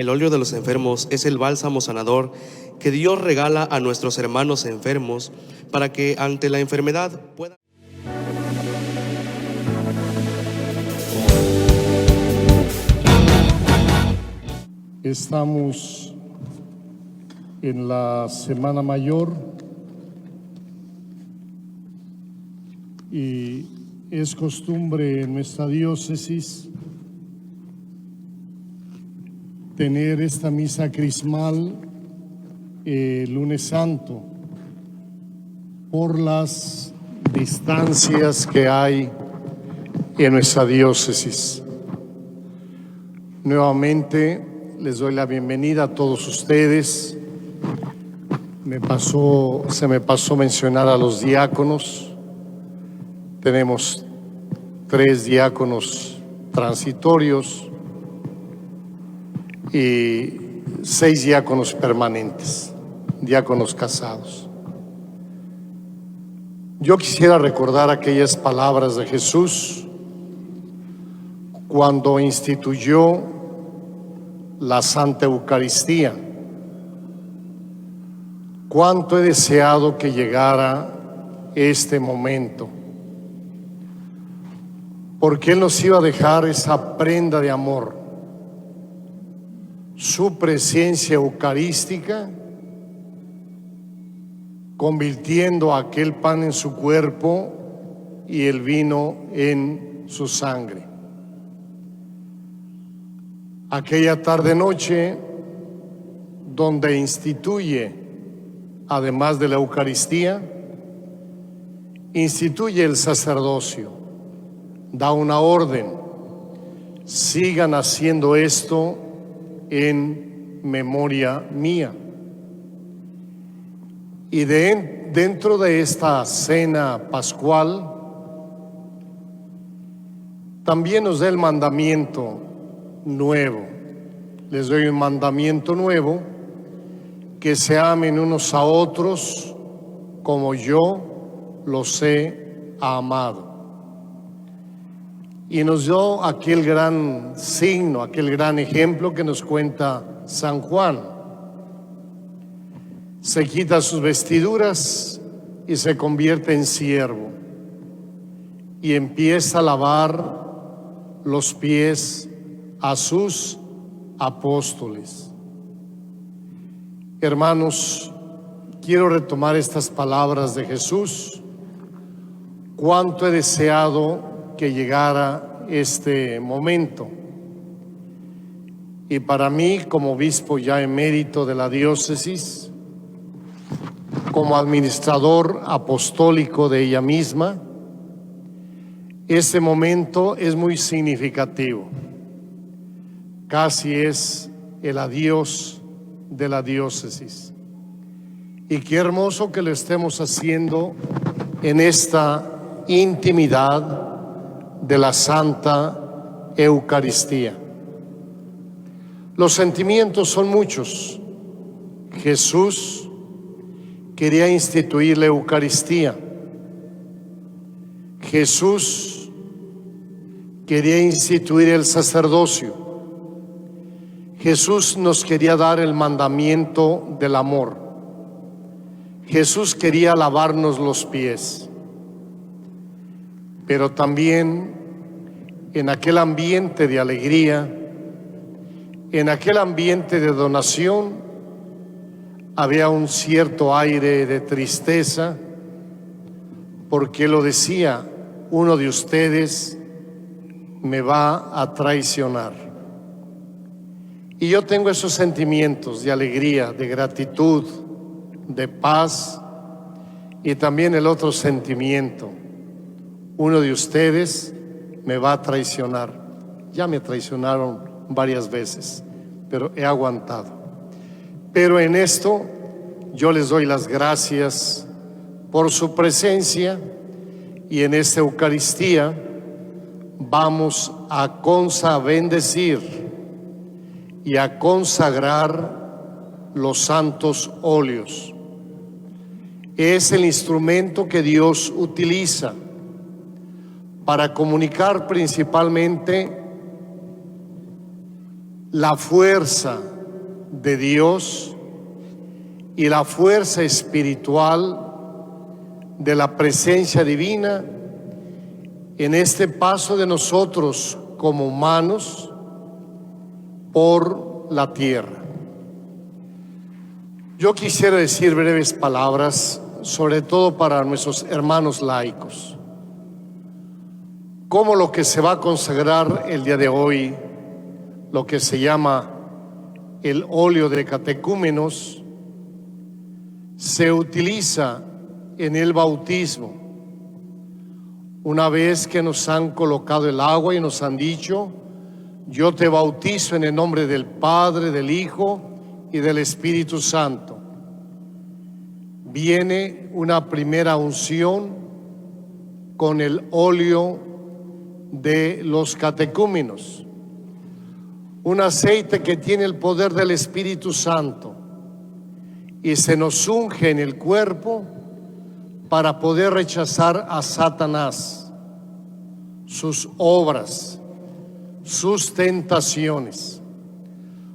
El óleo de los enfermos es el bálsamo sanador que Dios regala a nuestros hermanos enfermos para que ante la enfermedad puedan... Estamos en la Semana Mayor y es costumbre en nuestra diócesis tener esta misa crismal el lunes santo por las distancias que hay en nuestra diócesis. Nuevamente les doy la bienvenida a todos ustedes. Se me pasó mencionar a los diáconos. Tenemos 3 diáconos transitorios y 6 diáconos permanentes, diáconos casados. Yo quisiera recordar aquellas palabras de Jesús cuando instituyó la Santa Eucaristía. Cuánto he deseado que llegara este momento, porque Él nos iba a dejar esa prenda de amor, su presencia eucarística, convirtiendo aquel pan en su cuerpo y el vino en su sangre. Aquella tarde-noche donde instituye, además de la Eucaristía, instituye el sacerdocio, da una orden: sigan haciendo esto en memoria mía. Y dentro de esta cena pascual también nos da el mandamiento nuevo. Les doy un mandamiento nuevo: que se amen unos a otros como yo los he amado. Y nos dio aquel gran signo, aquel gran ejemplo que nos cuenta San Juan. Se quita sus vestiduras y se convierte en siervo y empieza a lavar los pies a sus apóstoles. Hermanos, quiero retomar estas palabras de Jesús. Cuánto he deseado que llegara este momento. Y para mí, como obispo ya emérito de la diócesis, como administrador apostólico de ella misma, este momento es muy significativo. Casi es el adiós de la diócesis. Y qué hermoso que lo estemos haciendo en esta intimidad de la Santa Eucaristía. Los sentimientos son muchos. Jesús quería instituir la Eucaristía. Jesús quería instituir el sacerdocio. Jesús nos quería dar el mandamiento del amor. Jesús quería lavarnos los pies. Pero también en aquel ambiente de alegría, en aquel ambiente de donación, había un cierto aire de tristeza, porque lo decía: uno de ustedes me va a traicionar. Y yo tengo esos sentimientos de alegría, de gratitud, de paz, y también el otro sentimiento: uno de ustedes me va a traicionar. Ya me traicionaron varias veces, pero he aguantado. Pero en esto yo les doy las gracias por su presencia, y en esta Eucaristía vamos a bendecir y a consagrar los santos óleos. Es el instrumento que Dios utiliza para comunicar principalmente la fuerza de Dios y la fuerza espiritual de la presencia divina en este paso de nosotros como humanos por la tierra. Yo quisiera decir breves palabras, sobre todo para nuestros hermanos laicos. Cómo lo que se va a consagrar el día de hoy, lo que se llama el óleo de catecúmenos, se utiliza en el bautismo. Una vez que nos han colocado el agua y nos han dicho: yo te bautizo en el nombre del Padre, del Hijo y del Espíritu Santo. Viene una primera unción con el óleo de los catecúmenos, un aceite que tiene el poder del Espíritu Santo, y se nos unge en el cuerpo para poder rechazar a Satanás, sus obras, sus tentaciones.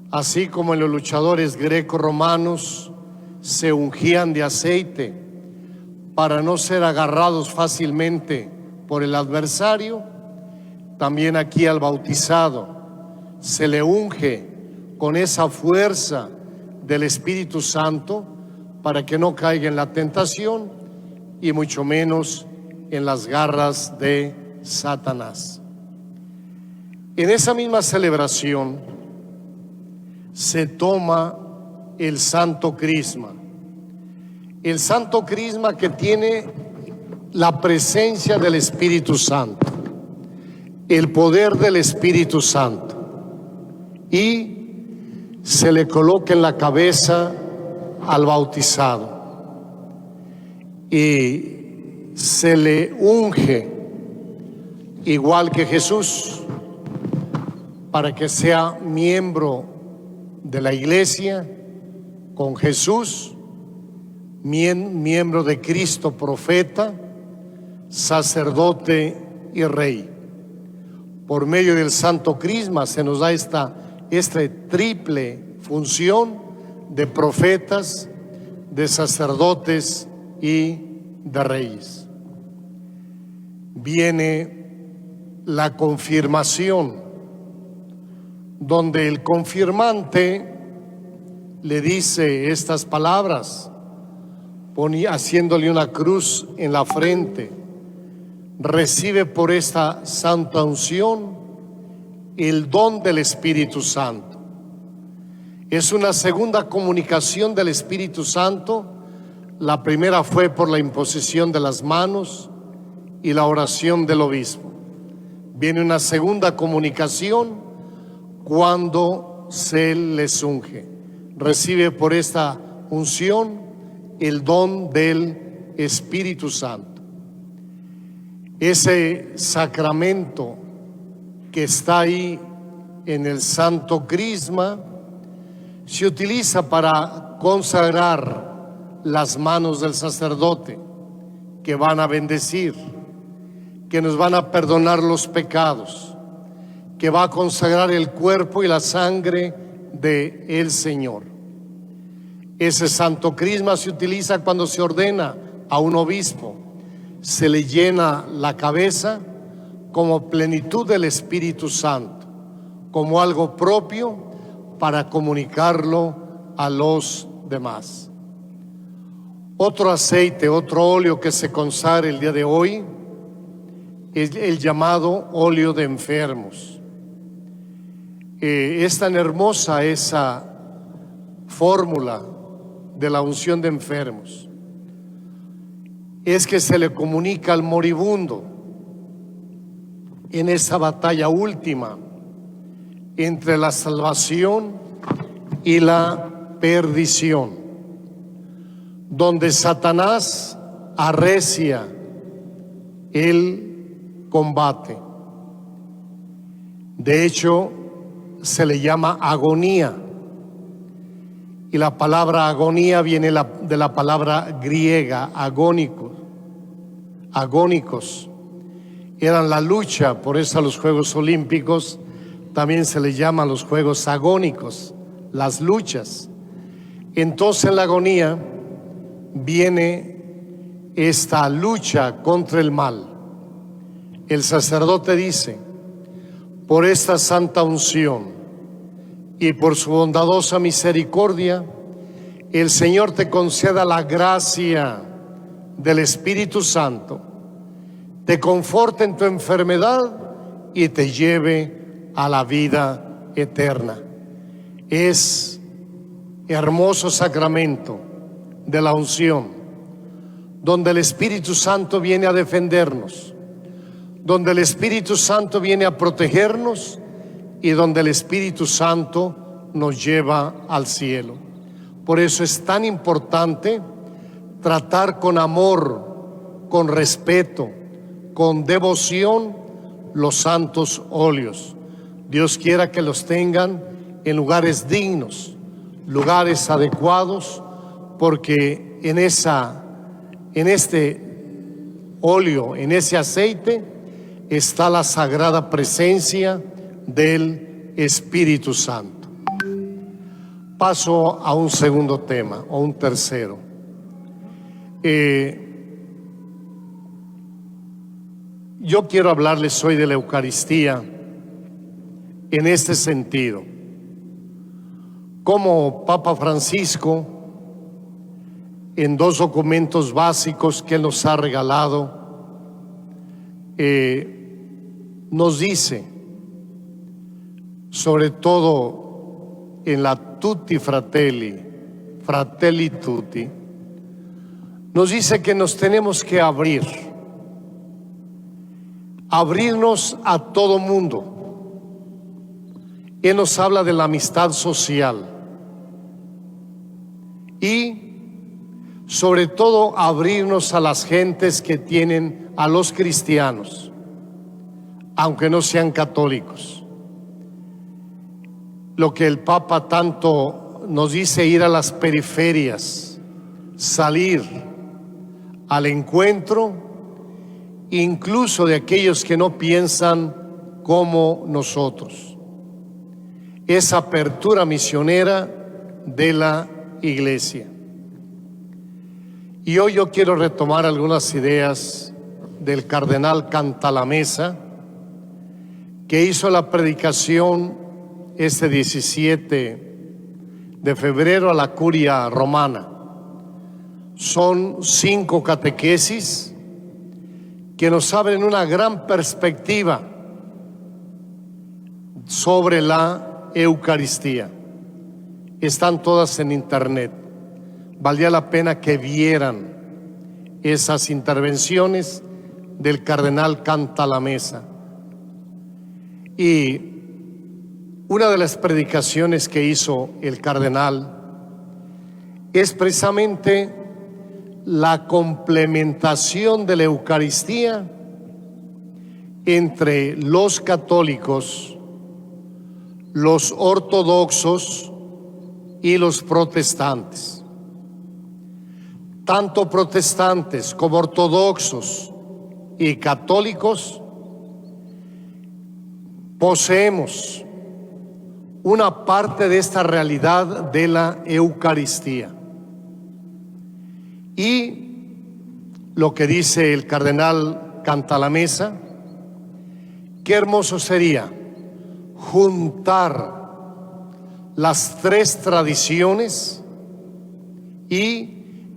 Así como los luchadores greco-romanos se ungían de aceite para no ser agarrados fácilmente por el adversario, también aquí al bautizado se le unge con esa fuerza del Espíritu Santo para que no caiga en la tentación y mucho menos en las garras de Satanás. En esa misma celebración se toma el Santo Crisma. El Santo Crisma que tiene la presencia del Espíritu Santo, el poder del Espíritu Santo, y se le coloca en la cabeza al bautizado y se le unge igual que Jesús para que sea miembro de la iglesia con Jesús, miembro de Cristo, profeta, sacerdote y rey. Por medio del Santo Crisma se nos da esta triple función de profetas, de sacerdotes y de reyes. Viene la confirmación, donde el confirmante le dice estas palabras, haciéndole una cruz en la frente: recibe por esta santa unción el don del Espíritu Santo. Es una segunda comunicación del Espíritu Santo. La primera fue por la imposición de las manos y la oración del obispo. Viene una segunda comunicación cuando se les unge. Recibe por esta unción el don del Espíritu Santo. Ese sacramento que está ahí en el Santo Crisma se utiliza para consagrar las manos del sacerdote, que van a bendecir, que nos van a perdonar los pecados, que va a consagrar el cuerpo y la sangre de el Señor. Ese Santo Crisma se utiliza cuando se ordena a un obispo. Se le llena la cabeza como plenitud del Espíritu Santo, como algo propio para comunicarlo a los demás. Otro aceite, otro óleo que se consagra el día de hoy es el llamado óleo de enfermos. Es tan hermosa esa fórmula de la unción de enfermos. Es que se le comunica al moribundo en esa batalla última entre la salvación y la perdición, donde Satanás arrecia el combate. De hecho, se le llama agonía, y la palabra agonía viene de la palabra griega agónicos. Agónicos eran la lucha. Por eso los Juegos Olímpicos también se le llaman los juegos agónicos, las luchas. Entonces en la agonía viene esta lucha contra el mal. El sacerdote dice: por esta santa unción y por su bondadosa misericordia, el Señor te conceda la gracia del Espíritu Santo, te conforte en tu enfermedad y te lleve a la vida eterna. Es hermoso sacramento de la unción, donde el Espíritu Santo viene a defendernos, donde el Espíritu Santo viene a protegernos y donde el Espíritu Santo nos lleva al cielo. Por eso es tan importante tratar con amor, con respeto, con devoción los santos óleos. Dios quiera que los tengan en lugares dignos, lugares adecuados, porque en este óleo, en ese aceite, está la sagrada presencia del Espíritu Santo. Paso a un segundo tema, o un tercero. Yo quiero hablarles hoy de la Eucaristía en este sentido. Como Papa Francisco, en dos documentos básicos que Él nos ha regalado, nos dice, sobre todo en la Tutti Fratelli, Fratelli Tutti, nos dice que nos tenemos que abrirnos a todo mundo. Él nos habla de la amistad social y sobre todo abrirnos a las gentes que tienen, a los cristianos, aunque no sean católicos. Lo que el Papa tanto nos dice, ir a las periferias, salir al encuentro, incluso de aquellos que no piensan como nosotros. Esa apertura misionera de la Iglesia. Y hoy yo quiero retomar algunas ideas del cardenal Cantalamessa, que hizo la predicación este 17 de febrero a la Curia Romana. Son 5 catequesis que nos abren una gran perspectiva sobre la Eucaristía. Están todas en internet. Valdría la pena que vieran esas intervenciones del cardenal Cantalamessa. Y una de las predicaciones que hizo el cardenal es precisamente la complementación de la Eucaristía entre los católicos, los ortodoxos y los protestantes. Tanto protestantes como ortodoxos y católicos poseemos una parte de esta realidad de la Eucaristía. Y lo que dice el cardenal Cantalamessa, qué hermoso sería juntar las 3 tradiciones y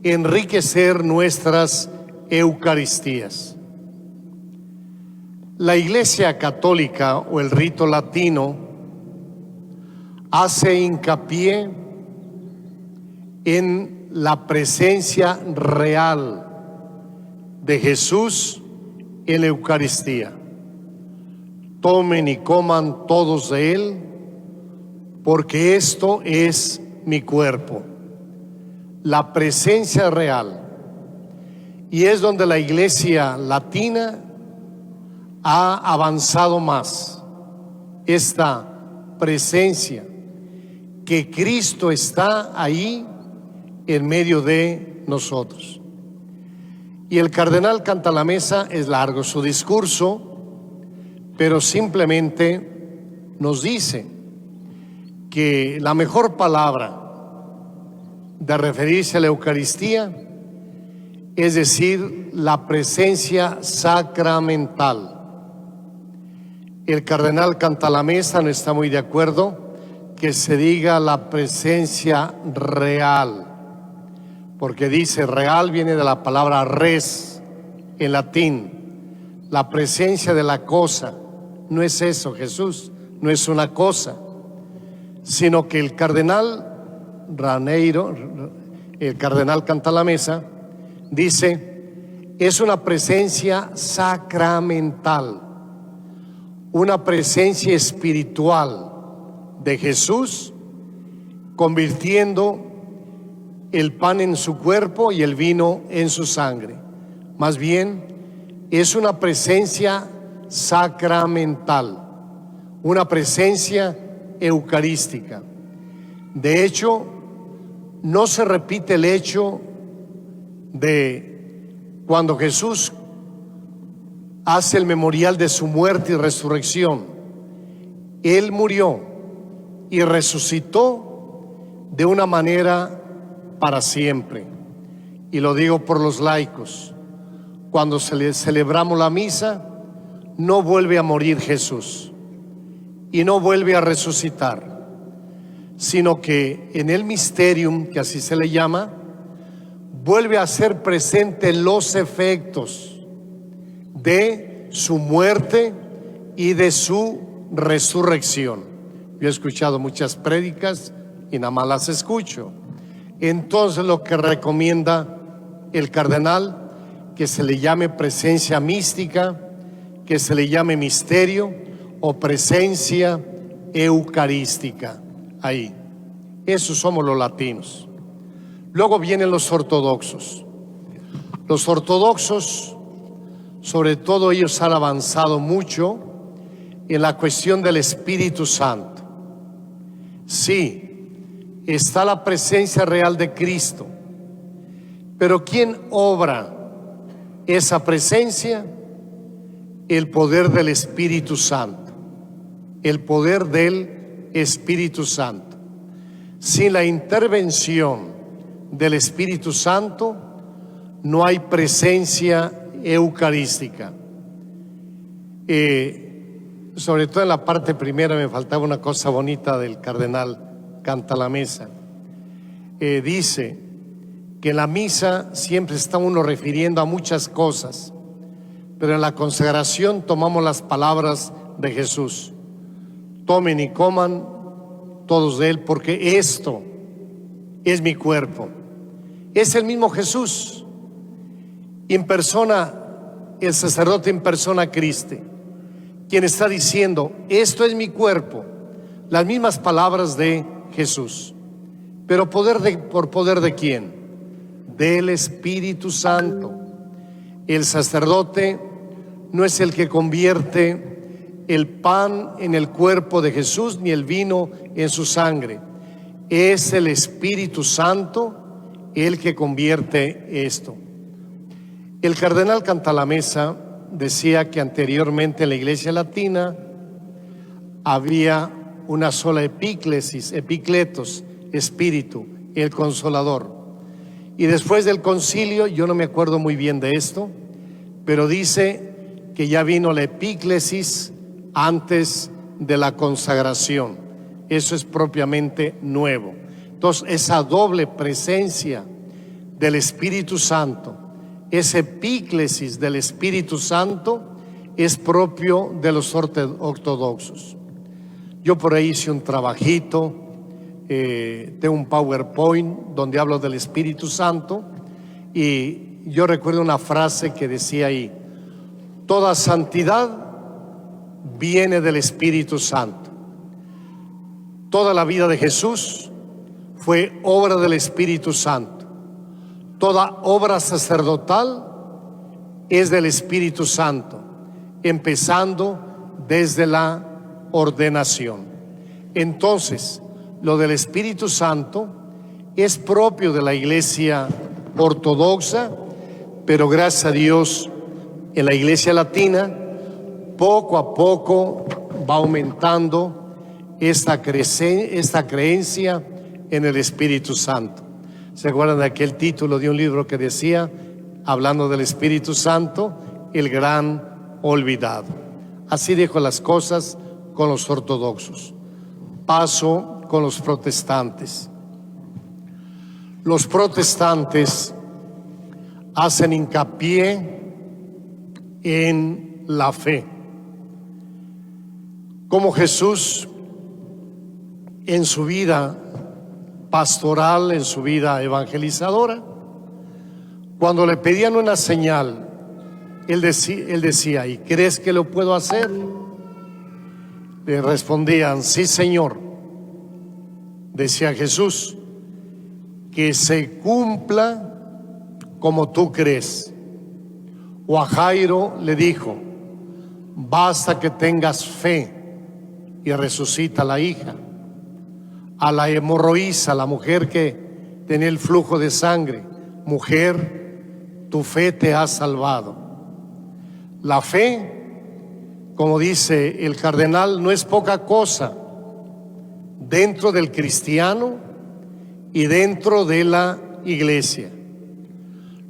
enriquecer nuestras Eucaristías. La Iglesia Católica o el rito latino hace hincapié en la presencia real de Jesús en la Eucaristía. Tomen y coman todos de él, porque esto es mi cuerpo. La presencia real. Y es donde la Iglesia latina ha avanzado más. Esta presencia, que Cristo está ahí en medio de nosotros. Y el cardenal Cantalamessa, es largo su discurso, pero simplemente nos dice que la mejor palabra de referirse a la Eucaristía es decir, la presencia sacramental. El cardenal Cantalamessa no está muy de acuerdo que se diga la presencia real, porque dice real viene de la palabra res en latín, la presencia de la cosa. No es eso, Jesús no es una cosa, sino que el cardenal Raneiro, el cardenal Cantalamessa, dice, es una presencia sacramental, una presencia espiritual de Jesús, convirtiendo el pan en su cuerpo y el vino en su sangre. Más bien, es una presencia sacramental, una presencia eucarística. De hecho, no se repite el hecho de cuando Jesús hace el memorial de su muerte y resurrección. Él murió y resucitó de una manera para siempre. Y lo digo por los laicos. Cuando celebramos la misa, no vuelve a morir Jesús y no vuelve a resucitar, sino que en el misterium, que así se le llama, vuelve a ser presente los efectos de su muerte y de su resurrección. Yo he escuchado muchas prédicas y nada más las escucho. Entonces lo que recomienda el cardenal, que se le llame presencia mística, que se le llame misterio o presencia eucarística. Ahí, esos somos los latinos. Luego vienen los ortodoxos. Los ortodoxos, sobre todo ellos han avanzado mucho en la cuestión del Espíritu Santo. Sí, está la presencia real de Cristo, pero ¿quién obra esa presencia? El poder del Espíritu Santo, el poder del Espíritu Santo. Sin la intervención del Espíritu Santo no hay presencia eucarística. Sobre todo en la parte primera me faltaba una cosa bonita del cardenal Cantalamessa. Dice que en la misa siempre está uno refiriendo a muchas cosas, pero en la consagración tomamos las palabras de Jesús: tomen y coman todos de él, porque esto es mi cuerpo. Es el mismo Jesús en persona, el sacerdote en persona Christi, quien está diciendo: esto es mi cuerpo. Las mismas palabras de Jesús, pero ¿por poder de quién? Del Espíritu Santo. El sacerdote no es el que convierte el pan en el cuerpo de Jesús ni el vino en su sangre. Es el Espíritu Santo el que convierte esto. El cardenal Cantalamessa decía que anteriormente en la Iglesia Latina había una sola epíclesis, epicletos, espíritu, el Consolador. Y después del concilio, yo no me acuerdo muy bien de esto, pero dice que ya vino la epíclesis antes de la consagración. Eso es propiamente nuevo. Entonces, esa doble presencia del Espíritu Santo, esa epíclesis del Espíritu Santo, es propio de los ortodoxos. Yo por ahí hice un trabajito, tengo un PowerPoint donde hablo del Espíritu Santo, y yo recuerdo una frase que decía ahí: toda santidad viene del Espíritu Santo. Toda la vida de Jesús fue obra del Espíritu Santo. Toda obra sacerdotal es del Espíritu Santo, empezando desde la ordenación. Entonces, lo del Espíritu Santo es propio de la Iglesia ortodoxa, pero gracias a Dios en la Iglesia Latina poco a poco va aumentando esta creencia en el Espíritu Santo. ¿Se acuerdan de aquel título de un libro que decía, hablando del Espíritu Santo, el gran olvidado? Así dijo las cosas con los ortodoxos. Paso con los protestantes. Los protestantes hacen hincapié en la fe. Como Jesús en su vida pastoral, en su vida evangelizadora, cuando le pedían una señal, él decía, ¿y crees que lo puedo hacer? Le respondían, sí, Señor. Decía Jesús, que se cumpla como tú crees. O a Jairo le dijo, basta que tengas fe, y resucita la hija. A la hemorroísa, la mujer que tenía el flujo de sangre, mujer, tu fe te ha salvado. La fe, como dice el cardenal, no es poca cosa dentro del cristiano y dentro de la iglesia.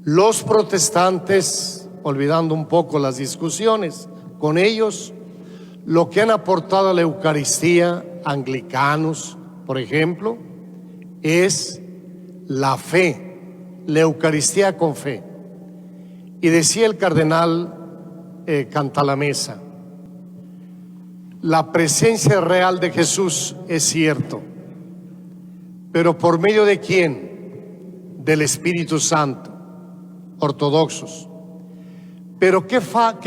Los protestantes, olvidando un poco las discusiones con ellos, lo que han aportado a la Eucaristía, anglicanos, por ejemplo, es la fe, la Eucaristía con fe. Y decía el cardenal Cantalamessa, la presencia real de Jesús es cierto, pero ¿por medio de quién? Del Espíritu Santo, ortodoxos. Pero ¿qué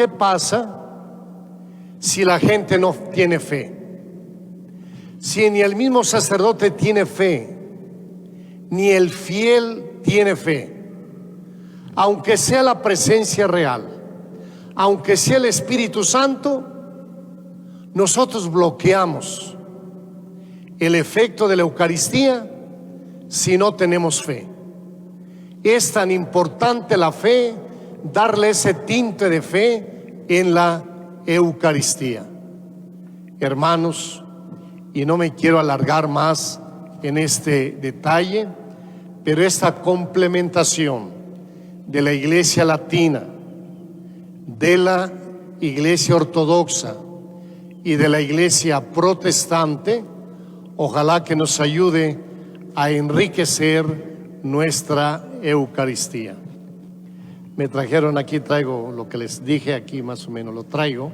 pasa si la gente no tiene fe? Si ni el mismo sacerdote tiene fe, ni el fiel tiene fe, aunque sea la presencia real, aunque sea el Espíritu Santo, nosotros bloqueamos el efecto de la Eucaristía si no tenemos fe. Es tan importante la fe, darle ese tinte de fe en la Eucaristía. Hermanos, y no me quiero alargar más en este detalle, pero esta complementación de la Iglesia Latina, de la Iglesia Ortodoxa y de la Iglesia Protestante, ojalá que nos ayude a enriquecer nuestra Eucaristía. Me trajeron aquí, traigo lo que les dije aquí, más o menos lo traigo,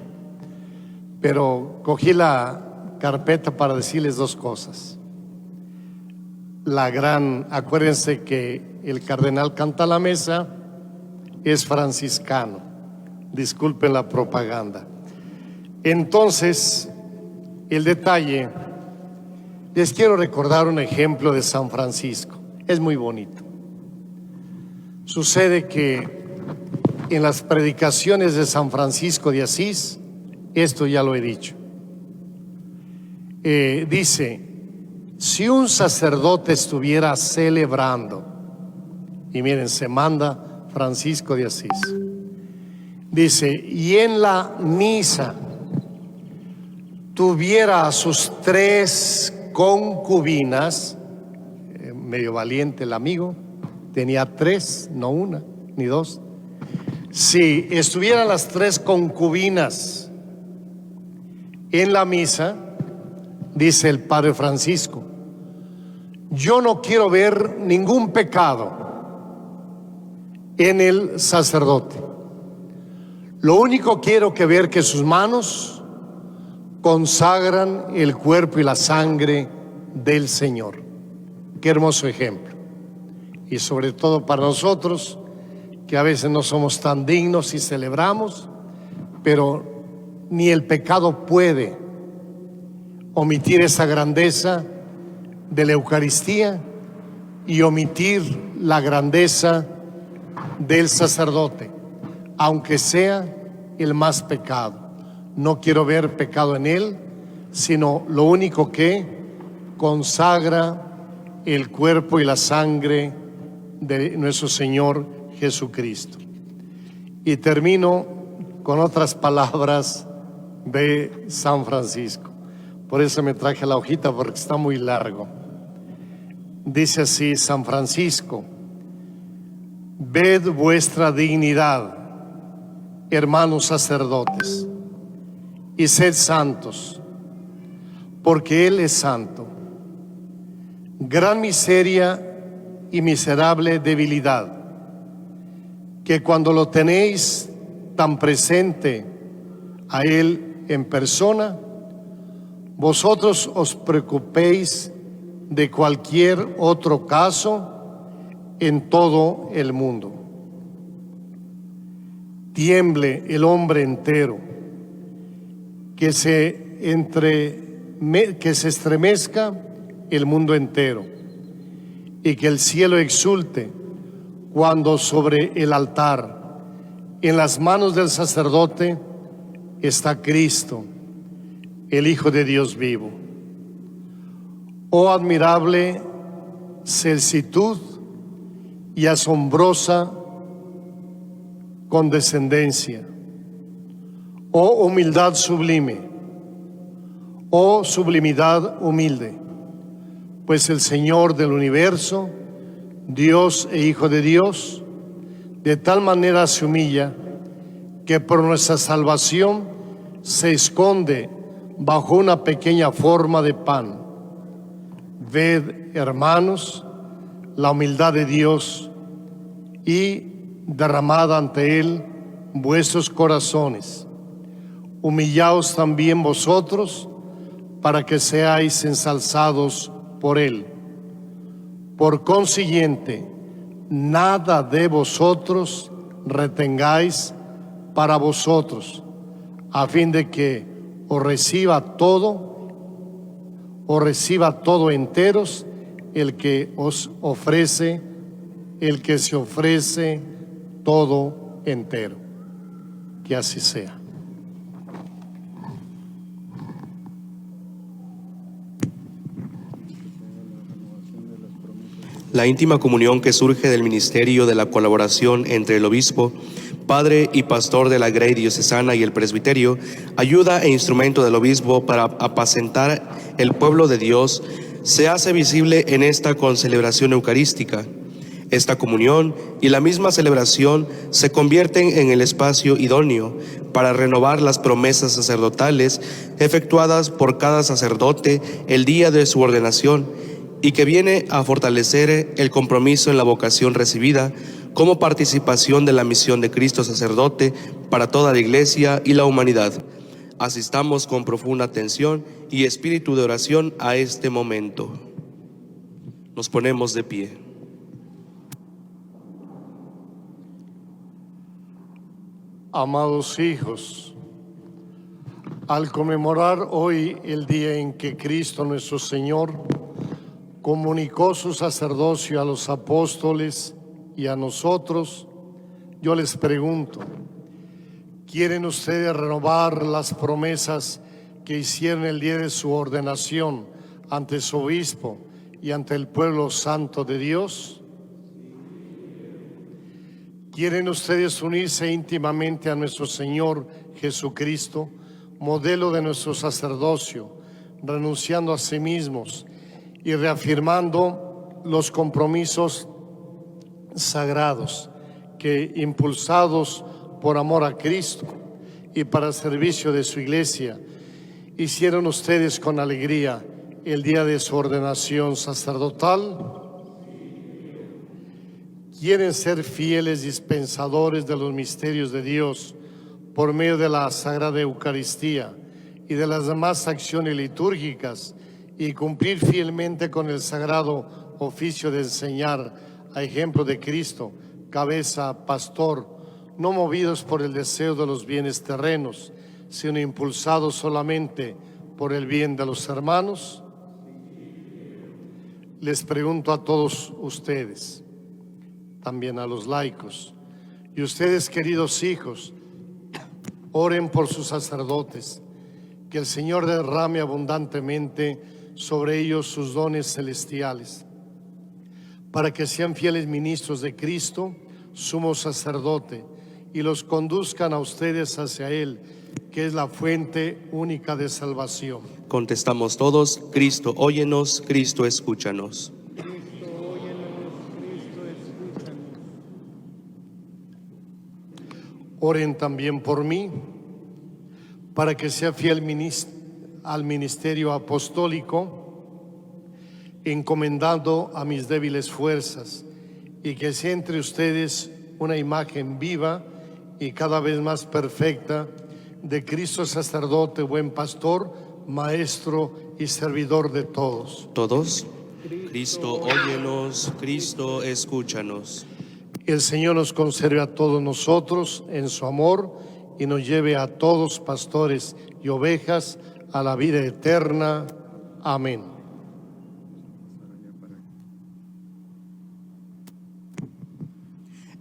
pero cogí la carpeta para decirles dos cosas. Acuérdense que el cardenal Cantalamessa es franciscano, disculpen la propaganda. Entonces, el detalle, les quiero recordar un ejemplo de San Francisco, es muy bonito. Sucede que en las predicaciones de San Francisco de Asís, esto ya lo he dicho, dice, si un sacerdote estuviera celebrando, y miren, se manda Francisco de Asís, dice, y en la misa tuviera a sus 3 concubinas, medio valiente el amigo, tenía 3, no 1 ni 2. Si estuvieran las 3 concubinas en la misa, dice el Padre Francisco, yo no quiero ver ningún pecado en el sacerdote. Lo único quiero que ver que sus manos consagran el cuerpo y la sangre del Señor. Qué hermoso ejemplo. Y sobre todo para nosotros, que a veces no somos tan dignos y celebramos, pero ni el pecado puede omitir esa grandeza de la Eucaristía y omitir la grandeza del sacerdote, aunque sea el más pecado. No quiero ver pecado en él, sino lo único que consagra el cuerpo y la sangre de nuestro Señor Jesucristo. Y termino con otras palabras de San Francisco. Por eso me traje la hojita, porque está muy largo. Dice así San Francisco: ved vuestra dignidad, hermanos sacerdotes, y sed santos, porque Él es santo. Gran miseria y miserable debilidad, que cuando lo tenéis tan presente a Él en persona, vosotros os preocupéis de cualquier otro caso en todo el mundo. Tiemble el hombre entero, que se estremezca el mundo entero, y que el cielo exulte cuando sobre el altar, en las manos del sacerdote, está Cristo, el Hijo de Dios vivo. Oh admirable celsitud y asombrosa condescendencia, oh humildad sublime, oh sublimidad humilde, pues el Señor del universo, Dios e Hijo de Dios, de tal manera se humilla que por nuestra salvación se esconde bajo una pequeña forma de pan. Ved, hermanos, la humildad de Dios y derramad ante Él vuestros corazones. Humillaos también vosotros para que seáis ensalzados por Él. Por consiguiente, nada de vosotros retengáis para vosotros, a fin de que os reciba todo enteros el que se ofrece todo entero. Que así sea. La íntima comunión que surge del ministerio de la colaboración entre el obispo, padre y pastor de la grey diocesana y el presbiterio, ayuda e instrumento del obispo para apacentar el pueblo de Dios, se hace visible en esta concelebración eucarística. Esta comunión y la misma celebración se convierten en el espacio idóneo para renovar las promesas sacerdotales efectuadas por cada sacerdote el día de su ordenación, y que viene a fortalecer el compromiso en la vocación recibida como participación de la misión de Cristo sacerdote para toda la Iglesia y la humanidad. Asistamos con profunda atención y espíritu de oración a este momento. Nos ponemos de pie. Amados hijos, al conmemorar hoy el día en que Cristo nuestro Señor comunicó su sacerdocio a los apóstoles y a nosotros, yo les pregunto: ¿quieren ustedes renovar las promesas que hicieron el día de su ordenación ante su obispo y ante el pueblo santo de Dios? ¿Quieren ustedes unirse íntimamente a nuestro Señor Jesucristo, modelo de nuestro sacerdocio, renunciando a sí mismos y reafirmando los compromisos sagrados que, impulsados por amor a Cristo y para el servicio de su Iglesia, hicieron ustedes con alegría el día de su ordenación sacerdotal? ¿Quieren ser fieles dispensadores de los misterios de Dios por medio de la Sagrada Eucaristía y de las demás acciones litúrgicas, y cumplir fielmente con el sagrado oficio de enseñar a ejemplo de Cristo, cabeza, pastor, no movidos por el deseo de los bienes terrenos, sino impulsados solamente por el bien de los hermanos? Les pregunto a todos ustedes, también a los laicos, y ustedes, queridos hijos, oren por sus sacerdotes, que el Señor derrame abundantemente sobre ellos sus dones celestiales, para que sean fieles ministros de Cristo, sumo sacerdote, y los conduzcan a ustedes hacia Él, que es la fuente única de salvación. Contestamos todos, Cristo, óyenos, Cristo, escúchanos. Oren también por mí, para que sea fiel al ministerio apostólico, encomendado a mis débiles fuerzas, y que sea entre ustedes una imagen viva y cada vez más perfecta de Cristo sacerdote, buen pastor, maestro y servidor de todos. Todos, Cristo, óyenos, Cristo, escúchanos. El Señor nos conserve a todos nosotros en su amor y nos lleve a todos, pastores y ovejas, a la vida eterna. Amén.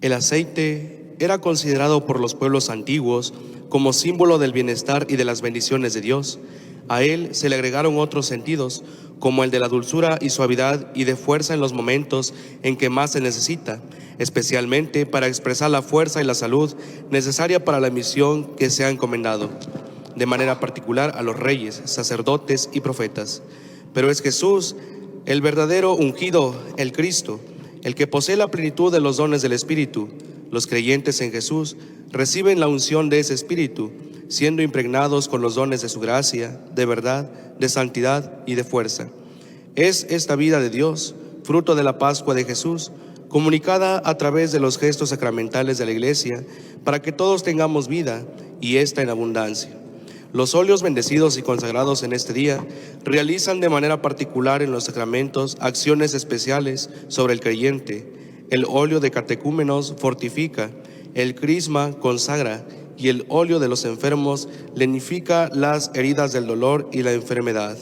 El aceite era considerado por los pueblos antiguos como símbolo del bienestar y de las bendiciones de Dios. A él se le agregaron otros sentidos, como el de la dulzura y suavidad y de fuerza en los momentos en que más se necesita, especialmente para expresar la fuerza y la salud necesaria para la misión que se ha encomendado, de manera particular a los reyes, sacerdotes y profetas. Pero es Jesús, el verdadero ungido, el Cristo, el que posee la plenitud de los dones del Espíritu. Los creyentes en Jesús reciben la unción de ese Espíritu, siendo impregnados con los dones de su gracia, de verdad, de santidad y de fuerza. Es esta vida de Dios, fruto de la Pascua de Jesús, comunicada a través de los gestos sacramentales de la Iglesia, para que todos tengamos vida, y esta en abundancia. Los óleos bendecidos y consagrados en este día realizan de manera particular en los sacramentos acciones especiales sobre el creyente. El óleo de catecúmenos fortifica, el crisma consagra, y el óleo de los enfermos lenifica las heridas del dolor y la enfermedad.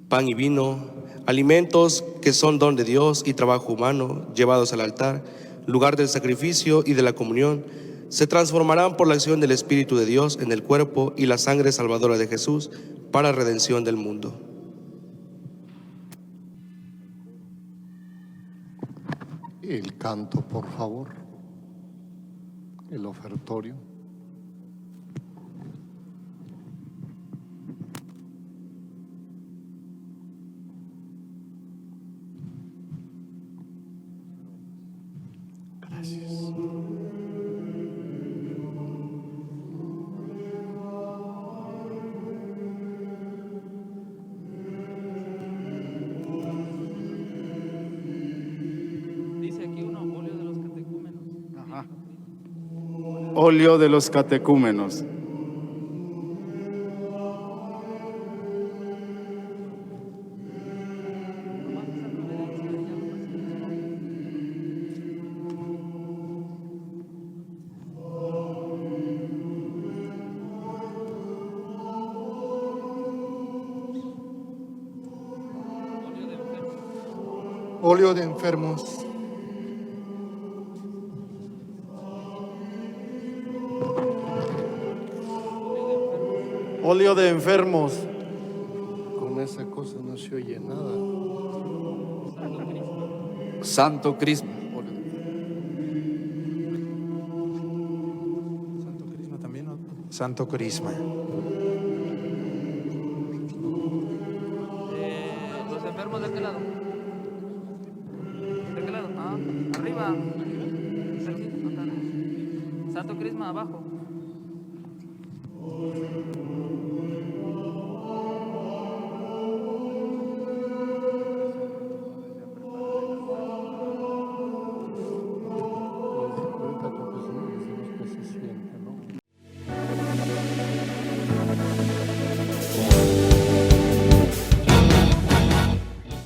Pan y vino, alimentos que son don de Dios y trabajo humano, llevados al altar, lugar del sacrificio y de la comunión, se transformarán por la acción del Espíritu de Dios en el cuerpo y la sangre salvadora de Jesús para redención del mundo. El canto, por favor. El ofertorio. Gracias. Dice aquí uno, óleo de los catecúmenos. Ajá. Óleo de los catecúmenos. Óleo de enfermos. Óleo de enfermos. Con esa cosa no se oye nada. Santo Crisma. Santo Crisma también, ¿no? Santo Crisma. Los enfermos de qué lado? ¿De qué lado? Ah, arriba. Santo Crisma abajo.